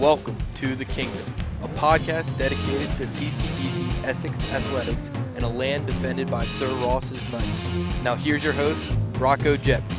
Welcome to The Kingdom, a podcast dedicated to CCBC Essex Athletics and a land defended by Sir Ross's Knights. Now here's your host, Rocco Geppi.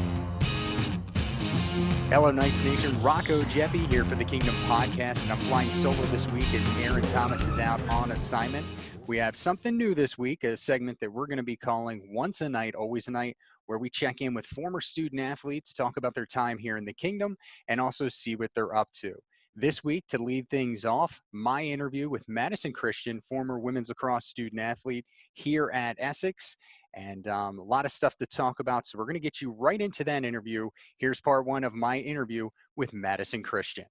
Hello, Knights Nation. Rocco Geppi here for the Kingdom Podcast, and I'm flying solo this week as Aaron Thomas is out on assignment. We have something new this week, a segment that we're going to be calling Once a Night, Always a Night, where we check in with former student athletes, talk about their time here in the Kingdom, and also see what they're up to. This week, to lead things off, my interview with Madison Christian, former women's lacrosse student athlete here at Essex. And a lot of stuff to talk about, so we're going to get you right into that interview. Here's part one of my interview with Madison Christian.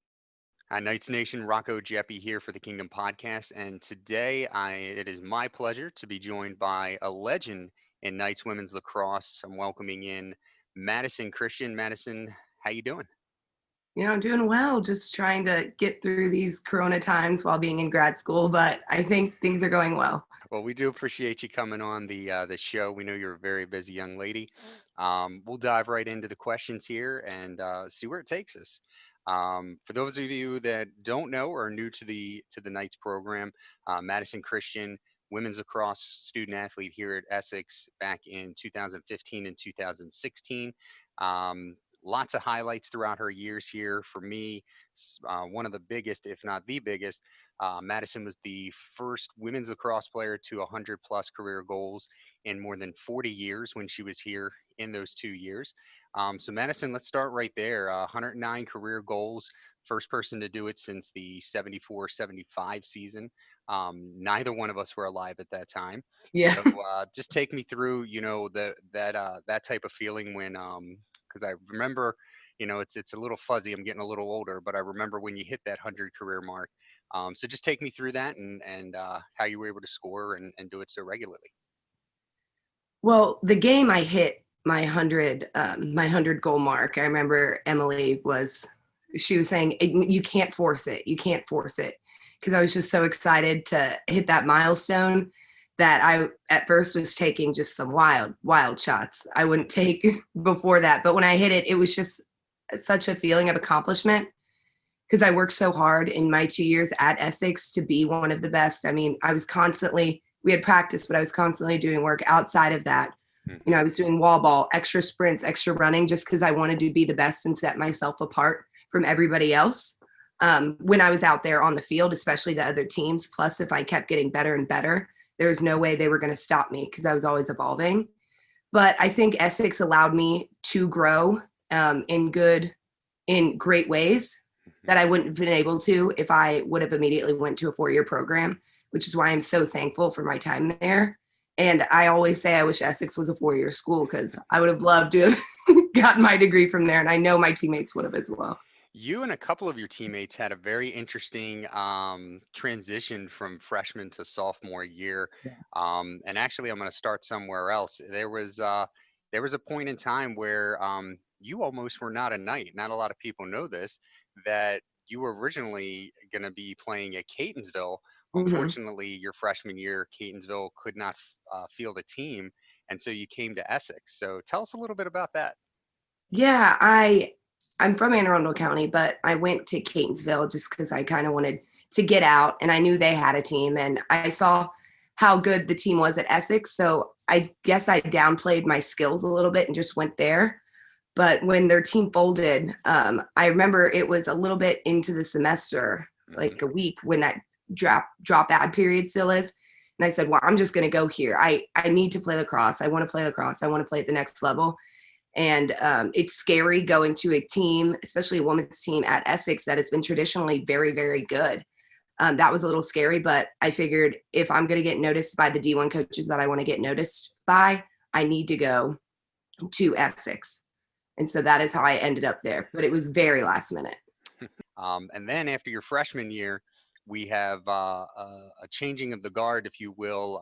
Hi, Knights Nation. Rocco Geppi here for the Kingdom Podcast, and today it is my pleasure to be joined by a legend in Knights women's lacrosse. I'm welcoming in Madison Christian. Madison, how you doing? I'm doing well, just trying to get through these Corona times while being in grad school, but I think things are going well. Well, we do appreciate you coming on the show. We know you're a very busy young lady. We'll dive right into the questions here and see where it takes us. For those of you that don't know or are new to the Knights program, Madison Christian, women's lacrosse student athlete here at Essex back in 2015 and 2016. Lots of highlights throughout her years here. For me, one of the biggest, if not the biggest, Madison was the first women's lacrosse player to 100 plus career goals in more than 40 years when she was here in those 2 years. So Madison, let's start right there. 109 career goals, first person to do it since the 74-75 season. Neither one of us were alive at that time. Yeah. So just take me through, that type of feeling when, because I remember, it's a little fuzzy. I'm getting a little older, but I remember when you hit that 100 career mark. So just take me through that and how you were able to score and do it so regularly. Well, the game I hit my 100 goal mark. I remember she was saying, you can't force it. You can't force it. Because I was just so excited to hit that milestone that I at first was taking just some wild shots I wouldn't take before that. But when I hit it, it was just such a feeling of accomplishment because I worked so hard in my 2 years at Essex to be one of the best. I mean, we had practice, but I was constantly doing work outside of that. I was doing wall ball, extra sprints, extra running, just because I wanted to be the best and set myself apart from everybody else. When I was out there on the field, especially the other teams, plus if I kept getting better and better, there was no way they were going to stop me because I was always evolving. But I think Essex allowed me to grow in great ways that I wouldn't have been able to if I would have immediately went to a 4-year program, which is why I'm so thankful for my time there. And I always say I wish Essex was a 4-year school because I would have loved to have gotten my degree from there. And I know my teammates would have as well. You and a couple of your teammates had a very interesting transition from freshman to sophomore year. Yeah. And actually, I'm going to start somewhere else. There was a point in time where you almost were not a Knight. Not a lot of people know this, that you were originally going to be playing at Catonsville. Unfortunately, your freshman year, Catonsville could not field a team. And so you came to Essex. So tell us a little bit about that. Yeah, I'm from Anne Arundel County, but I went to Catonsville just because I kind of wanted to get out, and I knew they had a team, and I saw how good the team was at Essex. So I guess I downplayed my skills a little bit and just went there. But when their team folded, I remember it was a little bit into the semester, like a week when that drop ad period still is. And I said, well, I'm just going to go here. I need to play lacrosse. I want to play lacrosse. I want to play at the next level. And it's scary going to a team, especially a women's team at Essex that has been traditionally very, very good. That was a little scary, but I figured if I'm going to get noticed by the D1 coaches that I want to get noticed by, I need to go to Essex. And so that is how I ended up there. But it was very last minute. And then after your freshman year, we have a changing of the guard, if you will.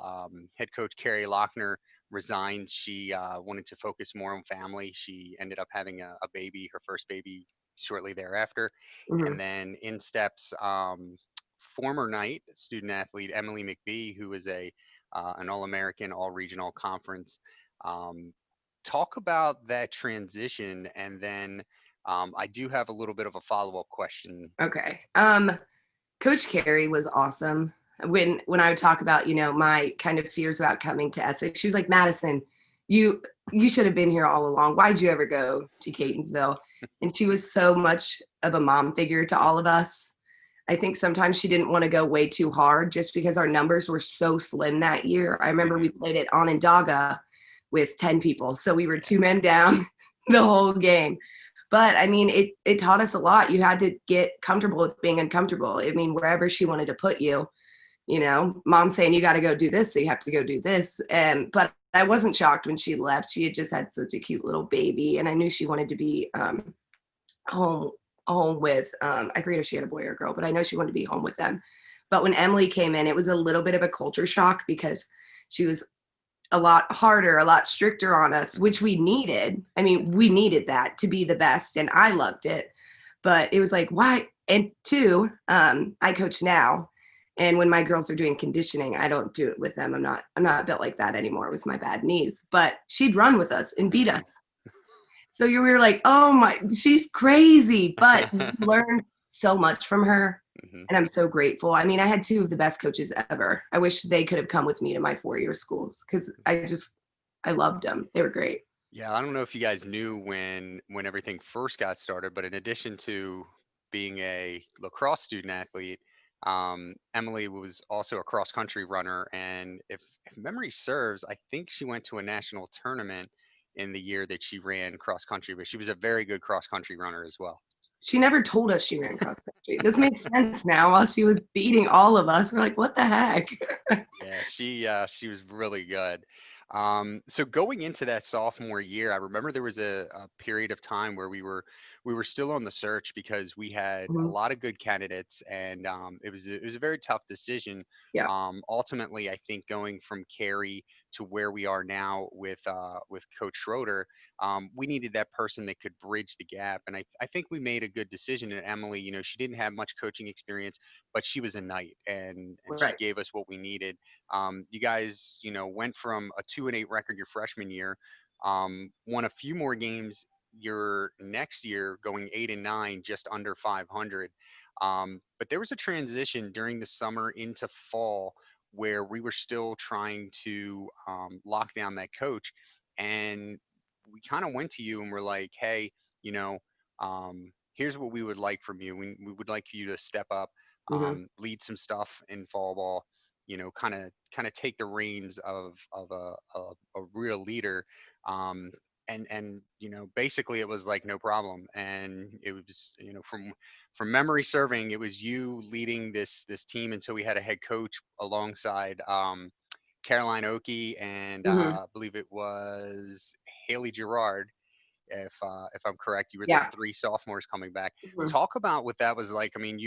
Head coach Carrie Lochner resigned. She wanted to focus more on family. She ended up having a baby, her first baby, shortly thereafter. And then in steps former Knight student athlete Emily McBee, who is an All-American, All-Regional Conference. Talk about that transition, and then I do have a little bit of a follow-up question. Okay. Coach Carey was awesome. When I would talk about, my kind of fears about coming to Essex, she was like, Madison, you should have been here all along. Why'd you ever go to Catonsville? And she was so much of a mom figure to all of us. I think sometimes she didn't want to go way too hard just because our numbers were so slim that year. I remember we played at Onondaga with 10 people. So we were 2 men down the whole game. But I mean, it taught us a lot. You had to get comfortable with being uncomfortable. I mean, wherever she wanted to put you, mom saying you got to go do this, so you have to go do this. But I wasn't shocked when she left. She had just had such a cute little baby, and I knew she wanted to be home with. I forget if she had a boy or a girl, but I know she wanted to be home with them. But when Emily came in, it was a little bit of a culture shock because she was a lot harder, a lot stricter on us, which we needed. I mean, we needed that to be the best, and I loved it. But it was like, why? And two, I coach now, and when my girls are doing conditioning, I don't do it with them. I'm not built like that anymore with my bad knees. But she'd run with us and beat us. So we were like, oh my, she's crazy. But we learned so much from her. And I'm so grateful. I mean, I had 2 of the best coaches ever. I wish they could have come with me to my 4-year schools because I loved them. They were great. Yeah, I don't know if you guys knew when everything first got started, but in addition to being a lacrosse student athlete, Emily was also a cross country runner, and if memory serves, I think she went to a national tournament in the year that she ran cross country, but she was a very good cross country runner as well. She never told us she ran cross country. This makes sense now. While she was beating all of us, we're like, what the heck? Yeah, she was really good. So going into that sophomore year, I remember there was a period of time where we were still on the search because we had a Mhm. lot of good candidates, and it was a very tough decision. Yeah. Ultimately, I think going from Carey to where we are now with Coach Schroeder, we needed that person that could bridge the gap, and I think we made a good decision. And Emily, she didn't have much coaching experience, but she was a Knight, and she Right. gave us what we needed. You guys, went from a 2-8 record your freshman year, won a few more games your next year, going 8-9, just under 500. But there was a transition during the summer into fall where we were still trying to lock down that coach, and we kind of went to you and we're like, hey, here's what we would like from you. We would like you to step up, Hmm. lead some stuff in fall ball, kind of take the reins of a real leader. And basically it was like no problem. And it was, from memory serving, it was you leading this team until we had a head coach alongside Caroline Oakey and Hmm. I believe it was Haley Gerard. If I'm correct, you were the Yeah. 3 sophomores coming back. Mhm. Talk about what that was like. I mean,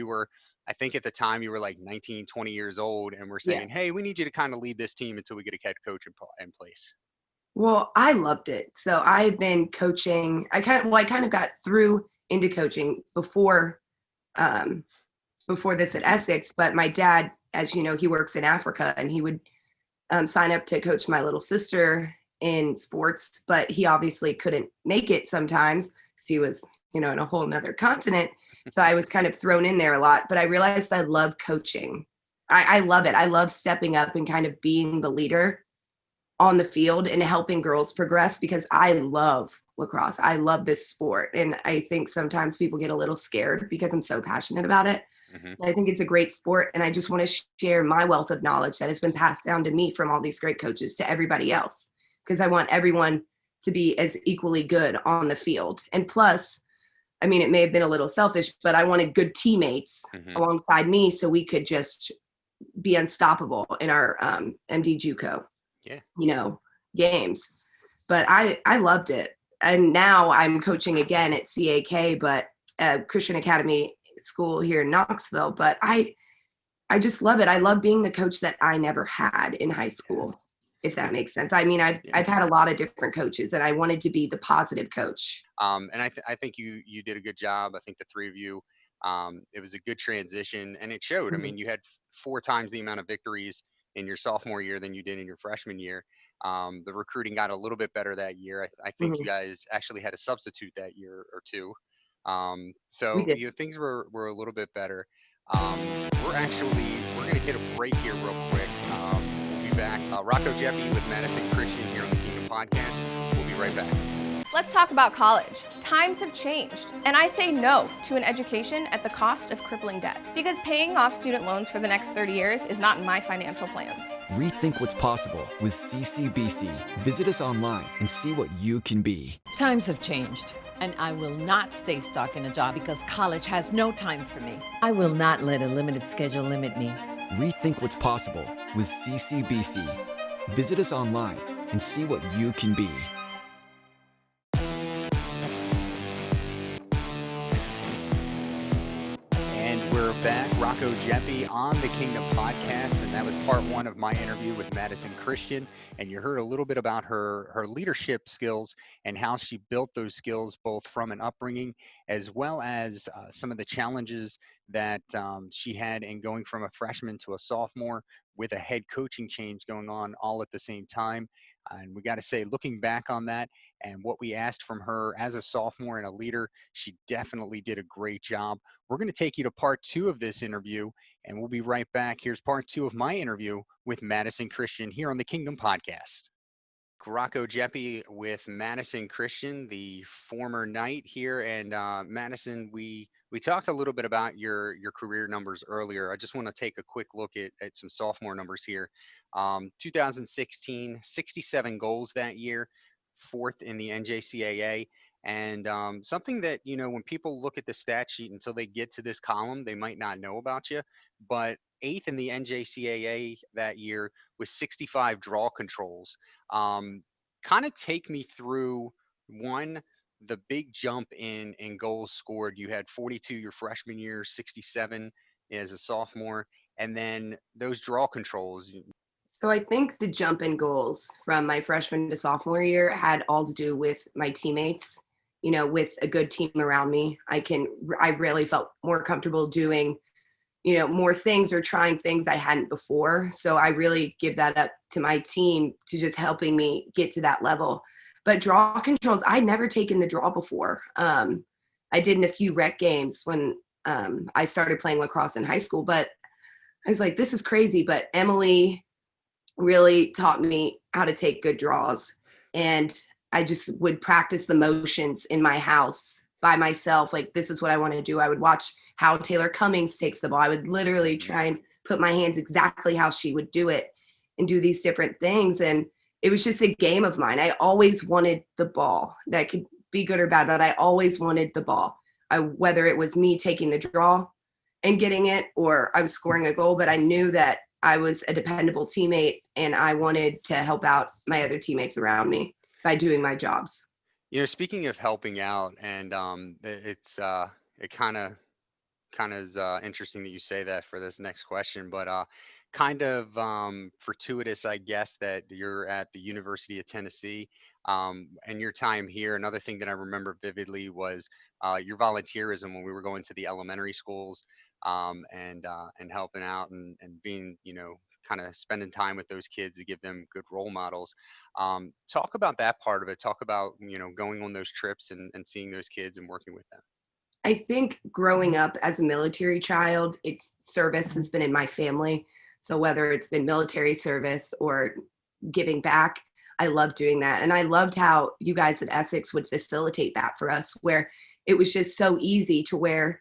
I think at the time you were like 19, 20 years old, and we're Yeah. saying, hey, we need you to kind of lead this team until we get a head coach in place. Well, I loved it. So I've been coaching. I kind of got through into coaching um, before this at Essex. But my dad, as you know, he works in Africa, and he would sign up to coach my little sister in sports. But he obviously couldn't make it sometimes because he was, in a whole nother continent. So I was kind of thrown in there a lot. But I realized I love coaching. I love it. I love stepping up and kind of being the leader on the field and helping girls progress because I love lacrosse. I love this sport. And I think sometimes people get a little scared because I'm so passionate about it. Hmm. I think it's a great sport. And I just want to share my wealth of knowledge that has been passed down to me from all these great coaches to everybody else because I want everyone to be as equally good on the field. And plus, I mean, it may have been a little selfish, but I wanted good teammates Hmm. alongside me so we could just be unstoppable in our MD JUCO Yeah. games. But I loved it. And now I'm coaching again at CAK, but Christian Academy School here in Knoxville. But I just love it. I love being the coach that I never had in high school, if that makes sense. I mean, I've had a lot of different coaches, and I wanted to be the positive coach. And I think you did a good job. I think the 3 of you, it was a good transition, and it showed. I Mhm. mean, you had 4 times the amount of victories in your sophomore year than you did in your freshman year. The recruiting got a little bit better that year. I think you Mhm. guys actually had a substitute that year or two. We So did. things were a little bit better. Um, we're gonna hit a break here real quick. We'll be back. Rocco Geppi with Madison Christian here on the Kingdom Podcast. We'll be right back. Let's talk about college. Times have changed, and I say no to an education at the cost of crippling debt. Because paying off student loans for the next 30 years is not in my financial plans. Rethink what's possible with CCBC. Visit us online and see what you can be. Times have changed, and I will not stay stuck in a job because college has no time for me. I will not let a limited schedule limit me. Rethink what's possible with CCBC. Visit us online and see what you can be. And we're back. Rocco Geppi on the Kingdom Podcast, and that was part one of my interview with Madison Christian. And you heard a little bit about her leadership skills and how she built those skills both from an upbringing as well as some of the challenges that she had in going from a freshman to a sophomore with a head coaching change going on all at the same time. And we got to say, looking back on that and what we asked from her as a sophomore and a leader, she definitely did a great job. We're going to take you to part two of this interview, and we'll be right back. Here's part two of my interview with Madison Christian here on the Kingdom Podcast. Rocco Geppi with Madison Christian, the former Knight here. And Madison, we talked a little bit about your career numbers earlier. I just want to take a quick look at some sophomore numbers here. 2016, 67 goals that year, fourth in the NJCAA. And something that, when people look at the stat sheet until they get to this column, they might not know about you, but eighth in the NJCAA that year with 65 draw controls. Kind of take me through the big jump in goals scored. You had 42 your freshman year, 67 as a sophomore, and then those draw controls. So I think the jump in goals from my freshman to sophomore year had all to do with my teammates. With a good team around me, I really felt more comfortable doing, more things or trying things I hadn't before. So I really give that up to my team to just helping me get to that level. But draw controls, I'd never taken the draw before. I did in a few rec games when I started playing lacrosse in high school, but I was like, this is crazy. But Emily really taught me how to take good draws. And I just would practice the motions in my house by myself. Like, this is what I want to do. I would watch how Taylor Cummings takes the ball. I would literally try and put my hands exactly how she would do it and do these different things. And it was just a game of mine. I always wanted the ball. That could be good or bad, but I always wanted the ball. Whether it was me taking the draw and getting it or I was scoring a goal, but I knew that I was a dependable teammate and I wanted to help out my other teammates around me by doing my jobs. Speaking of helping out, and it kind of is interesting that you say that for this next question, but kind of fortuitous, I guess, that you're at the University of Tennessee, and your time here. Another thing that I remember vividly was your volunteerism when we were going to the elementary schools, and helping out and being, kind of spending time with those kids to give them good role models. Talk about that part of it. Talk about, going on those trips and seeing those kids and working with them. I think growing up as a military child, service has been in my family. So whether it's been military service or giving back, I love doing that. And I loved how you guys at Essex would facilitate that for us, where it was just so easy to where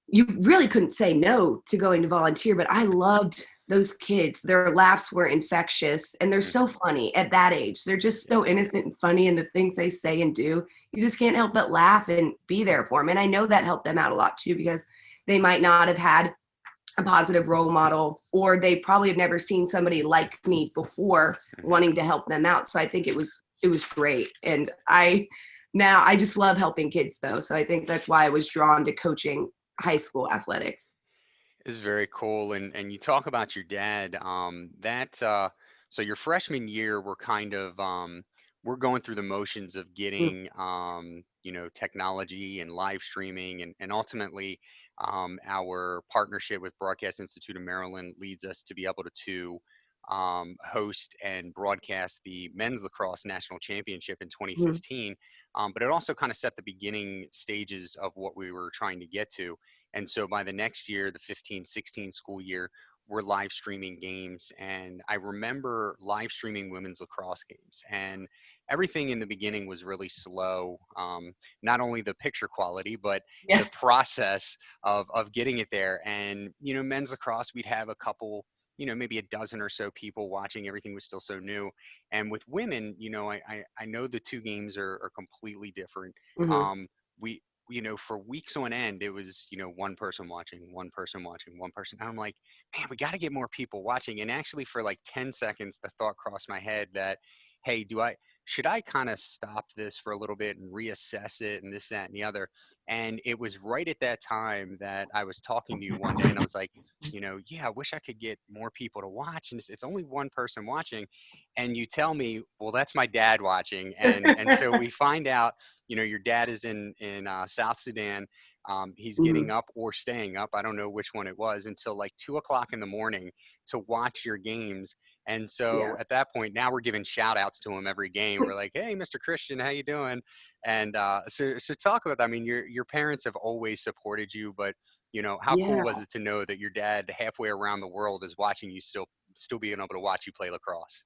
you really couldn't say no to going to volunteer. But I loved those kids. Their laughs were infectious and they're so funny at that age. They're just so innocent and funny in the things they say and do. You just can't help but laugh and be there for them. And I know that helped them out a lot too, because they might not have had a positive role model, or they probably have never seen somebody like me before wanting to help them out. So I think it was great. And I just love helping kids though. So I think that's why I was drawn to coaching high school athletics. Is very cool. And you talk about your dad, so your freshman year, we're kind of, we're going through the motions of getting, technology and live streaming and ultimately, our partnership with Broadcast Institute of Maryland leads us to be able to host and broadcast the men's lacrosse national championship in Mhm. 2015. But it also kind of set the beginning stages of what we were trying to get to. And so by the next year, the 15-16 school year, we're live streaming games. And I remember live streaming women's lacrosse games. And everything in the beginning was really slow. Not only the picture quality, but Yeah. the process of getting it there. And, men's lacrosse, we'd have a couple, maybe a dozen or so people watching. Everything was still so new. And with women, I know the two games are completely different. Mhm. We, for weeks on end, it was, one person watching, one person watching, one person. And I'm like, man, we got to get more people watching. And actually for like 10 seconds, the thought crossed my head that, hey, should I kind of stop this for a little bit and reassess it and this, that, and the other? And it was right at that time that I was talking to you one day and I was like, yeah, I wish I could get more people to watch. And it's only one person watching. And you tell me, well, that's my dad watching. And so we find out, your dad is in South Sudan. He's getting Mhm. up or staying up. I don't know which one it was until like 2 o'clock in the morning to watch your games. And Yeah. so at that point, now we're giving shout outs to him every game. We're like, hey, Mr. Christian, how you doing? And so talk about that. I mean, your parents have always supported you, but how cool Yeah. was it to know that your dad halfway around the world is watching you still being able to watch you play lacrosse?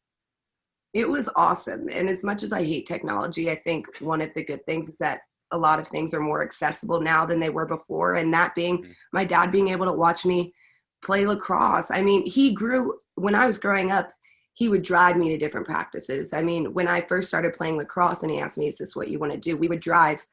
It was awesome. And as much as I hate technology, I think one of the good things is that a lot of things are more accessible now than they were before. And that being Mhm. my dad being able to watch me play lacrosse. I mean, when I was growing up, he would drive me to different practices. I mean, when I first started playing lacrosse and he asked me, is this what you want to do? We would drive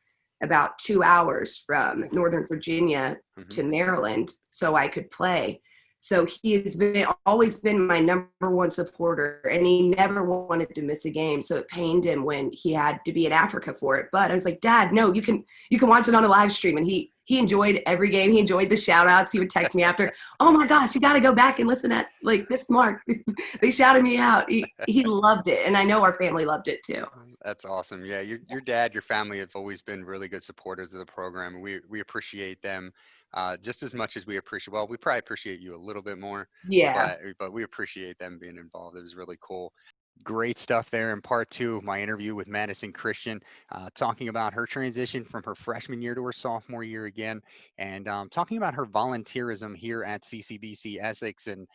about 2 hours from Northern Virginia Mhm. to Maryland so I could play. So he has always been my number one supporter, and he never wanted to miss a game. So it pained him when he had to be in Africa for it. But I was like, Dad, no, you can watch it on a live stream. And he enjoyed every game. He enjoyed the shout outs. He would text me after, oh my gosh, you got to go back and listen at like this mark. They shouted me out. He loved it. And I know our family loved it too. That's awesome. Yeah, your dad, your family have always been really good supporters of the program, and we appreciate them just as much as we appreciate. Well, we probably appreciate you a little bit more, Yeah. but we appreciate them being involved. It was really cool. Great stuff there in part two of my interview with Madison Christian, talking about her transition from her freshman year to her sophomore year again, and talking about her volunteerism here at CCBC Essex, and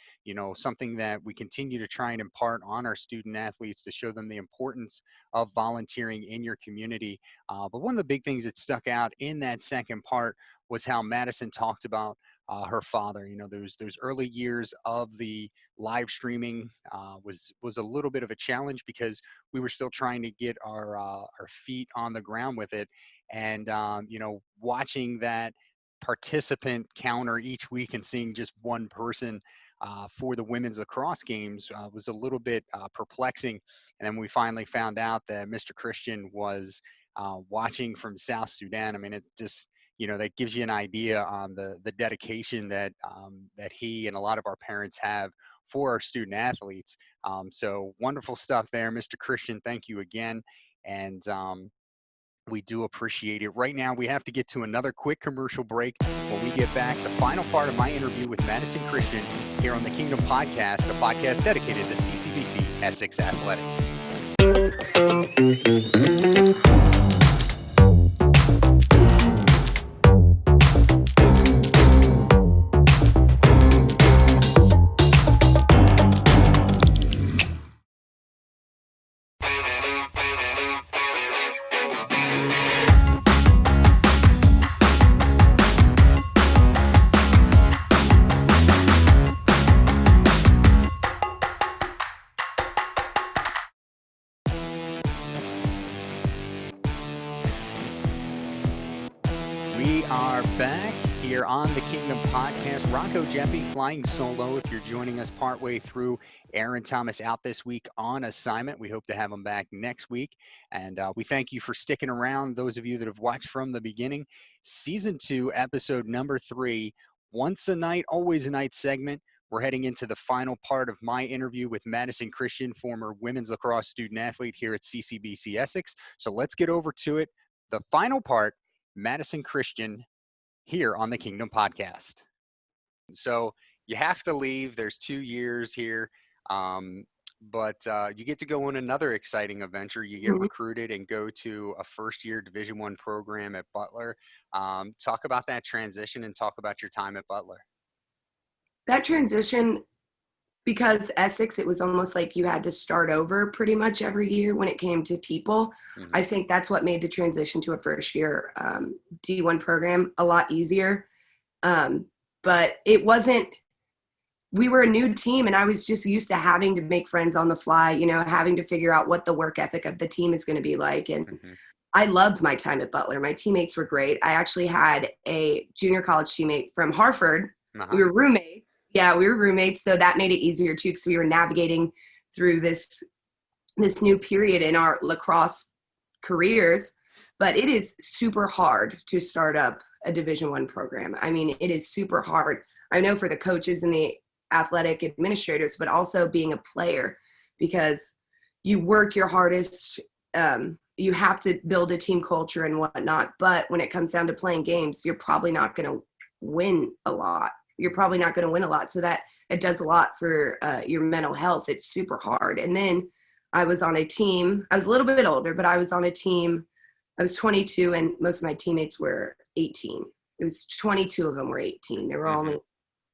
something that we continue to try and impart on our student athletes to show them the importance of volunteering in your community. But one of the big things that stuck out in that second part was how Madison talked about her father. Those early years of the live streaming was a little bit of a challenge because we were still trying to get our feet on the ground with it, and watching that participant counter each week and seeing just one person for the women's lacrosse games was a little bit perplexing. And then we finally found out that Mr. Christian was watching from South Sudan. I mean, it just that gives you an idea on the dedication that that he and a lot of our parents have for our student athletes. So wonderful stuff there, Mr. Christian. Thank you again. And we do appreciate it. Right now, we have to get to another quick commercial break. When we get back, the final part of my interview with Madison Christian here on the Kingdom Podcast, a podcast dedicated to CCBC Essex Athletics. We are back here on the Kingdom Podcast. Rocco Geppi flying solo. If you're joining us partway through, Aaron Thomas out this week on assignment. We hope to have him back next week. And we thank you for sticking around, those of you that have watched from the beginning. Season 2, episode number 3, Once a Night, Always a Night segment. We're heading into the final part of my interview with Madison Christian, former women's lacrosse student athlete here at CCBC Essex. So let's get over to it. The final part, Madison Christian here on the Kingdom Podcast. So you have to leave. There's 2 years here. But you get to go on another exciting adventure. You get recruited and go to a first-year Division I program at Butler. Talk about that transition and talk about your time at Butler. That transition, because Essex, it was almost like you had to start over pretty much every year when it came to people. I think that's what made the transition to a first-year D1 program a lot easier. But it wasn't. We were a new team, and I was just used to having to make friends on the fly, you know, having to figure out what the work ethic of the team is going to be like. And I loved my time at Butler. My teammates were great. I actually had a junior college teammate from Hartford. We were roommates. Yeah, we were roommates. So that made it easier too, because we were navigating through this new period in our lacrosse careers. But it is super hard to start up a Division I program. I mean, it is super hard. I know for the coaches and the athletic administrators, but also being a player, because you work your hardest. You have to build a team culture and whatnot. But when it comes down to playing games, you're probably not going to win a lot. So that it does a lot for your mental health. It's super hard. And then I was on a team. I was a little bit older, but I was on a team. I was 22, and most of my teammates were 18. It was 22 of them were 18. There were only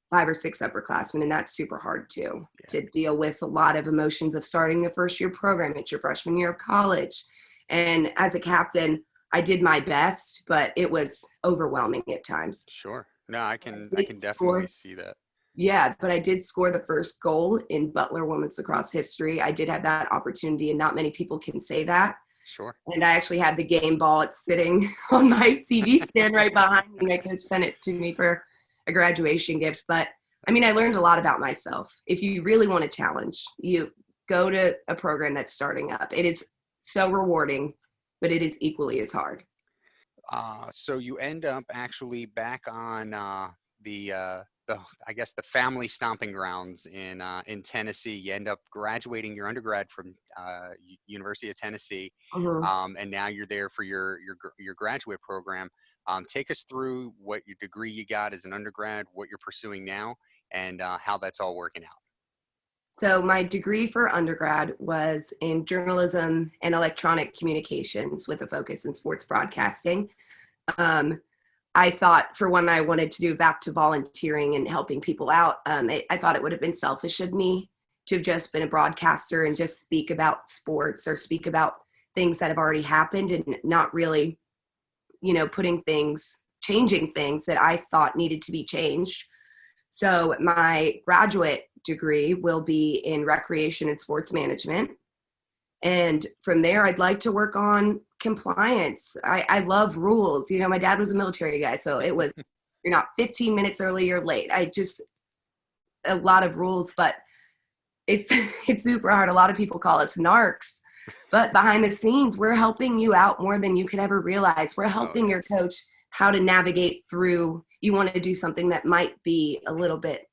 5 or 6 upperclassmen, and that's super hard too, to deal with a lot of emotions of starting a first-year program. It's your freshman year of college. And as a captain, I did my best, but it was overwhelming at times. Sure. No, I can definitely see that. Yeah, but I did score the first goal in Butler women's lacrosse history. I did have that opportunity, and not many people can say that. Sure. And I actually had the game ball. It's sitting on my TV stand right behind me. My coach sent it to me for a graduation gift. But I mean, I learned a lot about myself. If you really want a challenge, you go to a program that's starting up. It is so rewarding, but it is equally as hard. So you end up actually back on the I guess the family stomping grounds in Tennessee. You end up graduating your undergrad from University of Tennessee, and now you're there for your graduate program. Take us through what your degree you got as an undergrad, what you're pursuing now, and how that's all working out. So my degree for undergrad was in journalism and electronic communications with a focus in sports broadcasting. I thought for one, I wanted to do back to volunteering and helping people out. I thought it would have been selfish of me to have just been a broadcaster and just speak about sports or speak about things that have already happened and not really, you know, changing things that I thought needed to be changed. So my graduate degree will be in recreation and sports management. And from there, I'd like to work on compliance. I love rules. You know, my dad was a military guy, so it was, you're not 15 minutes early, you're late. A lot of rules, but it's super hard. A lot of people call us narcs, but behind the scenes, we're helping you out more than you could ever realize. We're helping your coach how to navigate through. You want to do something that might be a little bit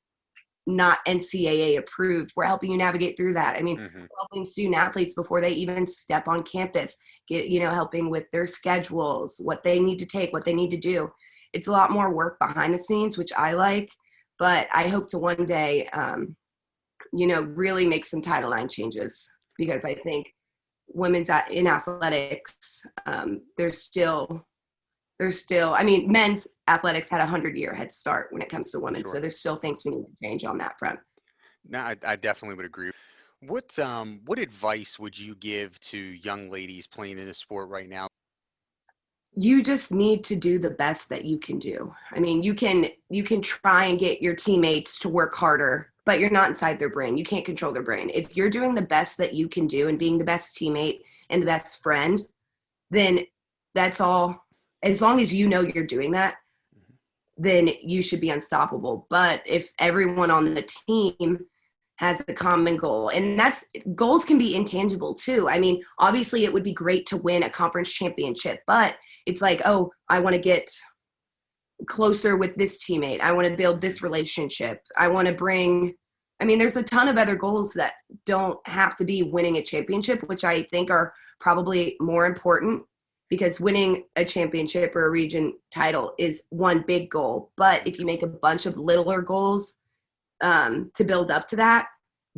not NCAA approved. We're helping you navigate through that. I mean, we're helping student athletes before they even step on campus, helping with their schedules, what they need to take, what they need to do. It's a lot more work behind the scenes, which I like, but I hope to one day, really make some Title IX changes, because I think women's in athletics, there's still, I mean, men's athletics had 100-year head start when it comes to women. Sure. So there's still things we need to change on that front. No, I definitely would agree. What advice would you give to young ladies playing in the sport right now? You just need to do the best that you can do. I mean, you can try and get your teammates to work harder, but you're not inside their brain. You can't control their brain. If you're doing the best that you can do and being the best teammate and the best friend, then that's all. As long as you know you're doing that, then you should be unstoppable. But if everyone on the team has a common goal, and goals can be intangible too. I mean, obviously it would be great to win a conference championship, but it's like, oh, I want to get closer with this teammate. I want to build this relationship. There's a ton of other goals that don't have to be winning a championship, which I think are probably more important, because winning a championship or a region title is one big goal. But if you make a bunch of littler goals to build up to that,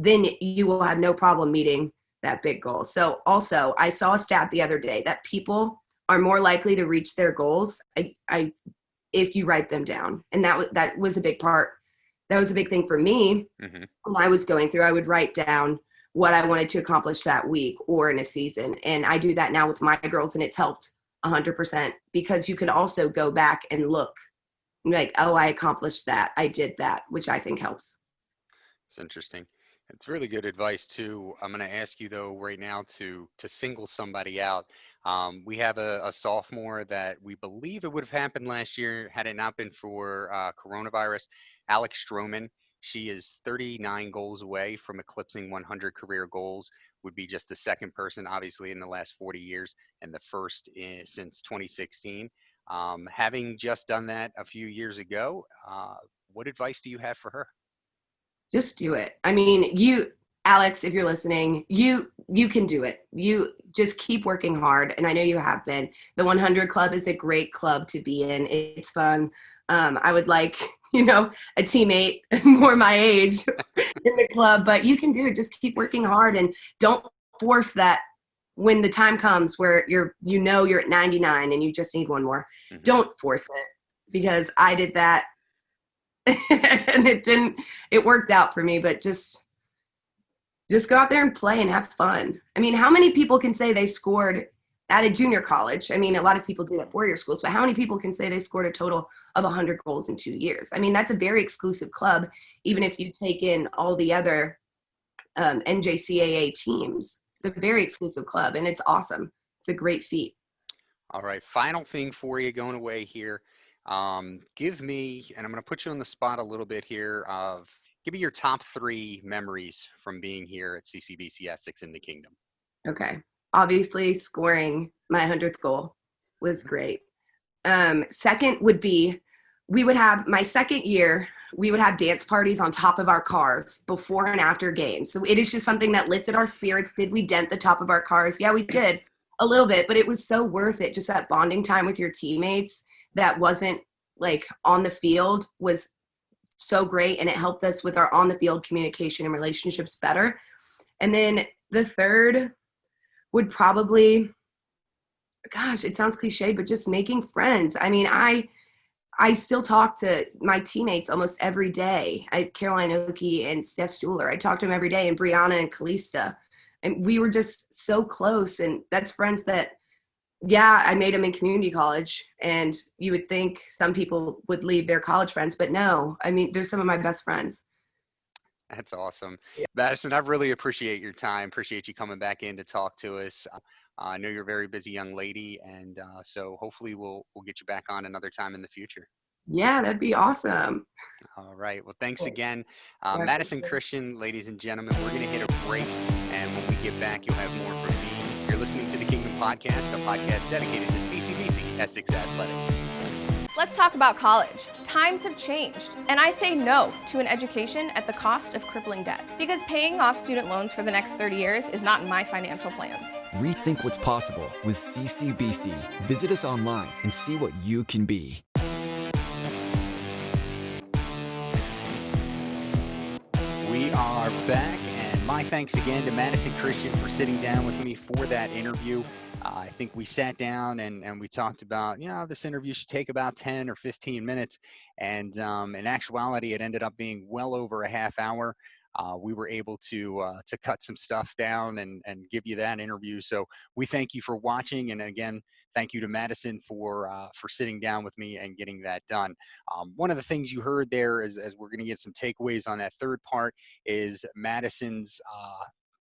then you will have no problem meeting that big goal. So also, I saw a stat the other day that people are more likely to reach their goals if you write them down. And that was a big part. That was a big thing for me. Mm-hmm. When I was going through, I would write down what I wanted to accomplish that week or in a season. And I do that now with my girls, and it's helped 100% because you can also go back and look like, oh, I accomplished that. I did that, which I think helps. It's interesting. It's really good advice too. I'm going to ask you though right now to single somebody out. We have a sophomore that we believe it would have happened last year had it not been for coronavirus. Alex Stroman. She is 39 goals away from eclipsing 100 career goals. Would be just the second person, obviously, in the last 40 years, and the first since 2016. Having just done that a few years ago, what advice do you have for her? Just do it. I mean, Alex, if you're listening, you can do it. You just keep working hard. And I know you have been. The 100 Club is a great club to be in. It's fun. I would like, a teammate more my age in the club, but you can do it. Just keep working hard and don't force that when the time comes where you're at 99 and you just need one more. Mm-hmm. Don't force it, because I did that. And it worked out for me, but just go out there and play and have fun. I mean, how many people can say they scored at a junior college? I mean, a lot of people do at four-year schools, but how many people can say they scored a total of 100 goals in 2 years? I mean, that's a very exclusive club, even if you take in all the other NJCAA teams. It's a very exclusive club, and it's awesome. It's a great feat. All right, final thing for you going away here. Give me, and I'm going to put you on the spot a little bit here, give me your top 3 memories from being here at CCBC Essex in the Kingdom. Okay. Obviously, scoring my 100th goal was great. Second would be, my second year, we would have dance parties on top of our cars before and after games. So it is just something that lifted our spirits. Did we dent the top of our cars? Yeah, we did a little bit, but it was so worth it. Just that bonding time with your teammates that wasn't like on the field was so great, and it helped us with our on the field communication and relationships better. And then the third would probably, gosh, it sounds cliche, but just making friends. I mean, I still talk to my teammates almost every day. Caroline Oki and Steph Stuhler, I talk to them every day, and Brianna and Kalista. And we were just so close, and that's friends that, yeah, I made them in community college, and you would think some people would leave their college friends, but no. I mean, they're some of my best friends. That's awesome. Yeah. Madison, I really appreciate your time. Appreciate you coming back in to talk to us. I know you're a very busy young lady, and so hopefully we'll get you back on another time in the future. Yeah, that'd be awesome. All right. Well, thanks Cool. again. Yeah, Madison Christian, ladies and gentlemen, we're going to hit a break, and when we get back, you'll have more from me. You're listening to the Kingdom Podcast, a podcast dedicated to CCBC Essex Athletics. Let's talk about college. Times have changed, and I say no to an education at the cost of crippling debt, because paying off student loans for the next 30 years is not in my financial plans. Rethink what's possible with CCBC. Visit us online and see what you can be. We are back, and my thanks again to Madison Christian for sitting down with me for that interview. I think we sat down and we talked about, this interview should take about 10 or 15 minutes. And in actuality, it ended up being well over a half hour. We were able to cut some stuff down and give you that interview. So we thank you for watching. And again, thank you to Madison for sitting down with me and getting that done. One of the things you heard there is, as we're going to get some takeaways on that third part, is Madison's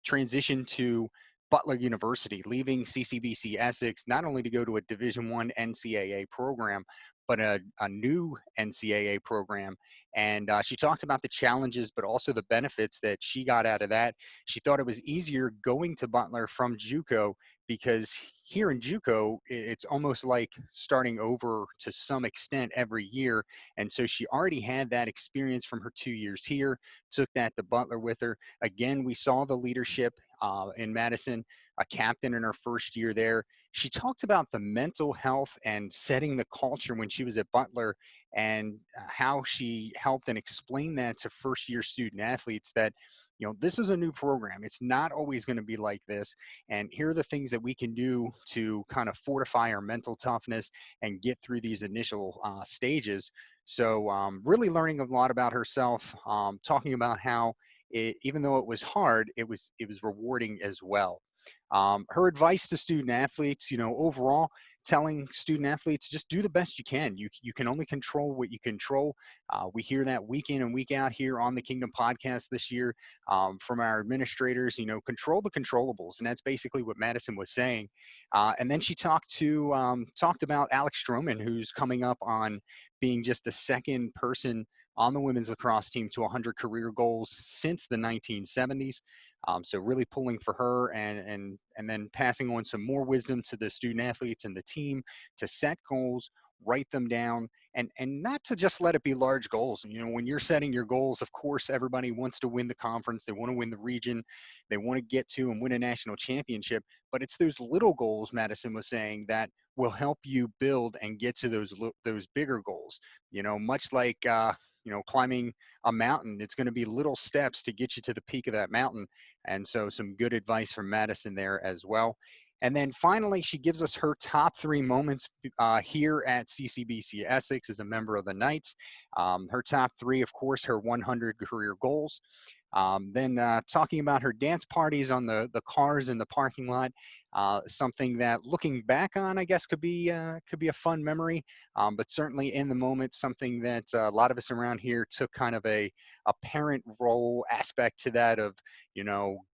transition to Butler University, leaving CCBC Essex, not only to go to a Division I NCAA program, but a new NCAA program. And she talked about the challenges, but also the benefits that she got out of that. She thought it was easier going to Butler from JUCO, because here in JUCO, it's almost like starting over to some extent every year. And so she already had that experience from her 2 years here, took that to Butler with her. Again, we saw the leadership in Madison, a captain in her first year there. She talked about the mental health and setting the culture when she was at Butler, and how she helped and explained that to first-year student athletes, that this is a new program. It's not always going to be like this. And here are the things that we can do to kind of fortify our mental toughness and get through these initial stages. So really learning a lot about herself, talking about how even though it was hard, it was rewarding as well. Her advice to student athletes, overall, telling student athletes, just do the best you can. You can only control what you control. We hear that week in and week out here on the Kingdom podcast this year from our administrators, control the controllables. And that's basically what Madison was saying. And then she talked about Alex Stroman, who's coming up on being just the second person on the women's lacrosse team to 100 career goals since the 1970s. So really pulling for her and then passing on some more wisdom to the student athletes and the team to set goals, write them down, and not to just let it be large goals. When you're setting your goals, of course, everybody wants to win the conference. They want to win the region. They want to get to and win a national championship. But it's those little goals, Madison was saying, that will help you build and get to those bigger goals. Much like climbing a mountain, it's going to be little steps to get you to the peak of that mountain. And so some good advice from Madison there as well. And then finally, she gives us her top 3 moments here at CCBC Essex as a member of the Knights. Her top 3, of course, her 100 career goals. Then talking about her dance parties on the cars in the parking lot, something that looking back on, I guess, could be a fun memory, but certainly in the moment, something that a lot of us around here took kind of a parent role aspect to that of,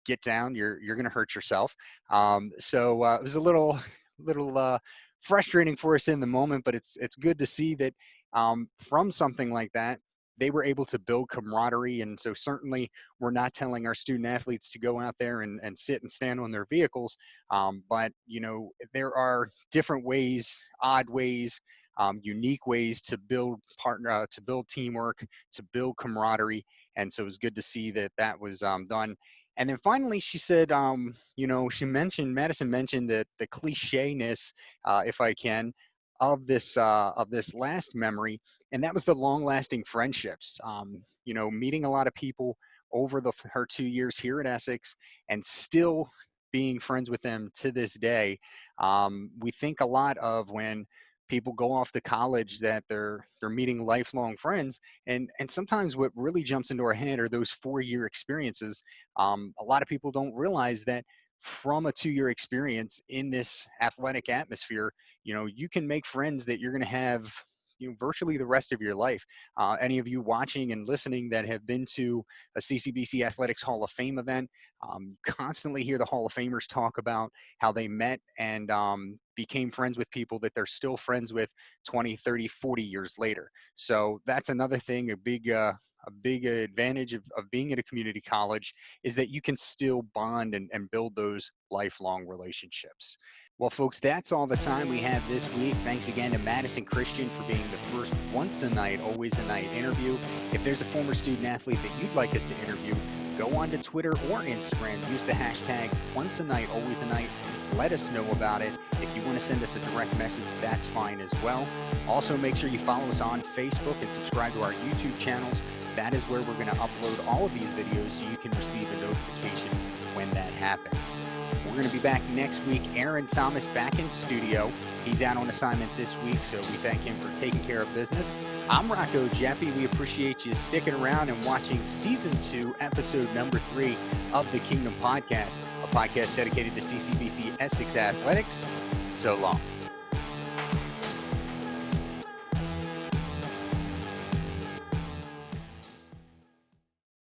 get down, you're going to hurt yourself. So it was a little frustrating for us in the moment, but it's good to see that from something like that, they were able to build camaraderie. And so certainly we're not telling our student athletes to go out there and sit and stand on their vehicles. But, there are different ways, odd ways, unique ways to build to build teamwork, to build camaraderie. And so it was good to see that was done. And then finally, she said, Madison mentioned that the cliche-ness, if I can, of this last memory, and that was the long-lasting friendships. Meeting a lot of people over her 2 years here at Essex, and still being friends with them to this day. We think a lot of when people go off to college that they're meeting lifelong friends, and sometimes what really jumps into our head are those 4-year experiences. A lot of people don't realize that from a 2-year experience in this athletic atmosphere, you can make friends that you're going to have virtually the rest of your life. Any of you watching and listening that have been to a CCBC Athletics Hall of Fame event, constantly hear the Hall of Famers talk about how they met and became friends with people that they're still friends with 20, 30, 40 years later. So that's another thing, a big advantage of being at a community college is that you can still bond and build those lifelong relationships. Well, folks, that's all the time we have this week. Thanks again to Madison Christian for being the first once a night, always a night interview. If there's a former student athlete that you'd like us to interview, go on to Twitter or Instagram. Use the hashtag once a night, always a night. Let us know about it. If you want to send us a direct message, that's fine as well. Also, make sure you follow us on Facebook and subscribe to our YouTube channels. That is where we're going to upload all of these videos so you can receive a notification when that happens. We're going to be back next week. Aaron Thomas back in studio. He's out on assignment this week, so we thank him for taking care of business. I'm Rocco Geppi. We appreciate you sticking around and watching Season 2, Episode number 3 of the Kingdom Podcast, a podcast dedicated to CCBC Essex Athletics. So long.